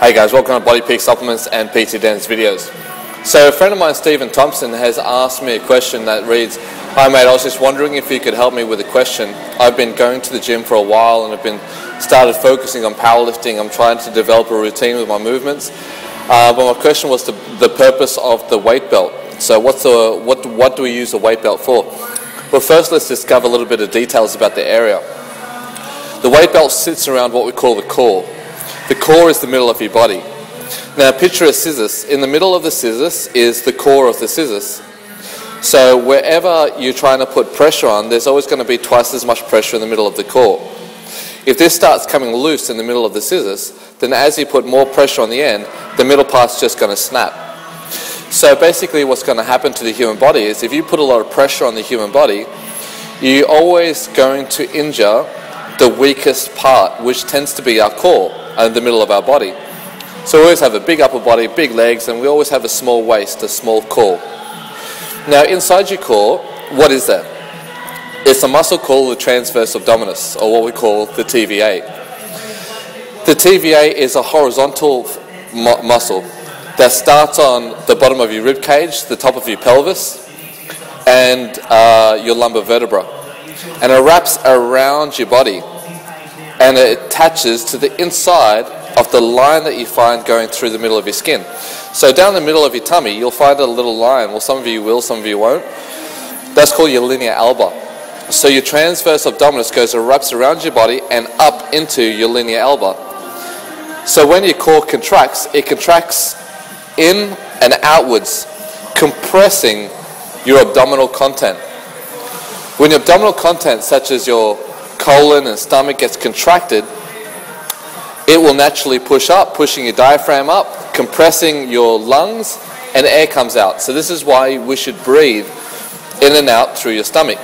Hey guys, welcome to Body Peak Supplements and PT Dan's videos. So a friend of mine, Stephen Thompson, has asked me a question that reads, "Hi mate, I was just wondering if you could help me with a question. I've been going to the gym for a while and have been started focusing on powerlifting. I'm trying to develop a routine with my movements. But my question was the purpose of the weight belt. So what do we use the weight belt for? Well, first let's discover a little bit of details about the area. The weight belt sits around what we call the core. The core is the middle of your body. Now picture a scissors. In the middle of the scissors is the core of the scissors. So wherever you're trying to put pressure on, there's always going to be twice as much pressure in the middle of the core. If this starts coming loose in the middle of the scissors, then as you put more pressure on the end, the middle part's just going to snap. So basically what's going to happen to the human body is if you put a lot of pressure on the human body, you're always going to injure the weakest part, which tends to be our core and the middle of our body. So we always have a big upper body, big legs, and we always have a small waist, a small core. Now inside your core, what is that? It's a muscle called the transverse abdominis, or what we call the TVA. The TVA is a horizontal muscle that starts on the bottom of your rib cage, the top of your pelvis, and your lumbar vertebra. And it wraps around your body and it attaches to the inside of the line that you find going through the middle of your skin. So down the middle of your tummy you'll find a little line. Well, some of you will, some of you won't. That's called your linea alba. So your transverse abdominis goes and wraps around your body and up into your linea alba. So when your core contracts, it contracts in and outwards, compressing your abdominal content. When your abdominal content, such as your colon and stomach, gets contracted, it will naturally push up, pushing your diaphragm up, compressing your lungs, and air comes out. So this is why we should breathe in and out through your stomach.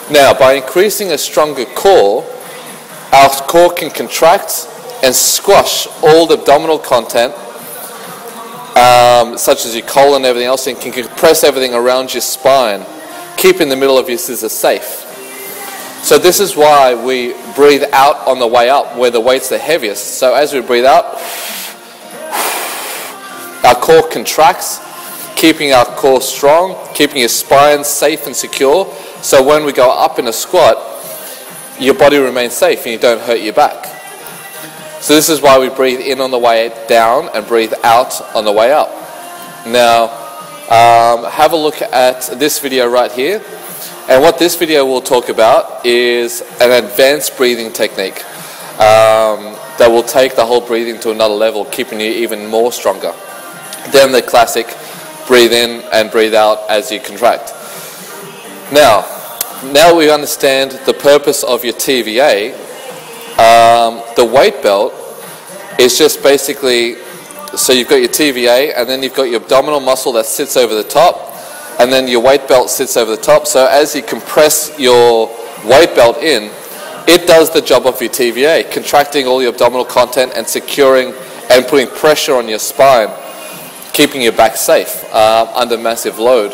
Now, by increasing a stronger core, our core can contract and squash all the abdominal content, such as your colon and everything else, and can compress everything around your spine, keeping the middle of your scissors safe. So this is why we breathe out on the way up, where the weight's the heaviest. So as we breathe out, our core contracts, keeping our core strong, keeping your spine safe and secure. So when we go up in a squat, your body remains safe and you don't hurt your back. So this is why we breathe in on the way down and breathe out on the way up. Now, have a look at this video right here. And what this video will talk about is an advanced breathing technique that will take the whole breathing to another level, keeping you even more stronger than the classic breathe in and breathe out as you contract. Now we understand the purpose of your TVA. The weight belt is just basically, so you've got your TVA and then you've got your abdominal muscle that sits over the top, and then your weight belt sits over the top. So as you compress your weight belt in, it does the job of your TVA, contracting all your abdominal content and securing and putting pressure on your spine, keeping your back safe under massive load.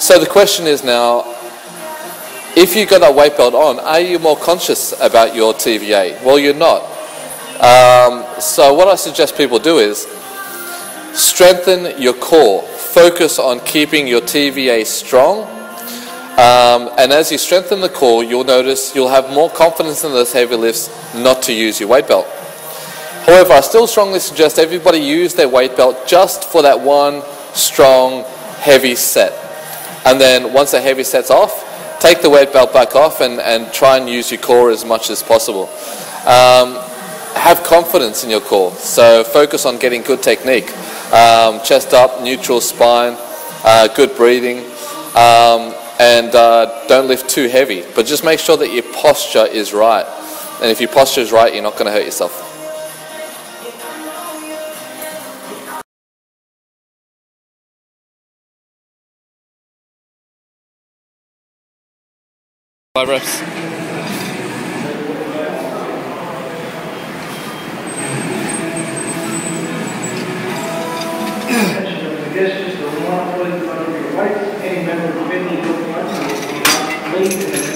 So the question is now, if you've got that weight belt on, are you more conscious about your TVA? Well, you're not. So what I suggest people do is strengthen your core. Focus on keeping your TVA strong. And as you strengthen the core, you'll notice you'll have more confidence in those heavy lifts not to use your weight belt. However, I still strongly suggest everybody use their weight belt just for that one strong, heavy set. And then once the heavy set's off, take the weight belt back off and try and use your core as much as possible. Have confidence in your core, so focus on getting good technique. Chest up, neutral spine, good breathing, and don't lift too heavy. But just make sure that your posture is right. And if your posture is right, you're not going to hurt yourself. Five reps. This is the one put in front of your wife, any member of the family,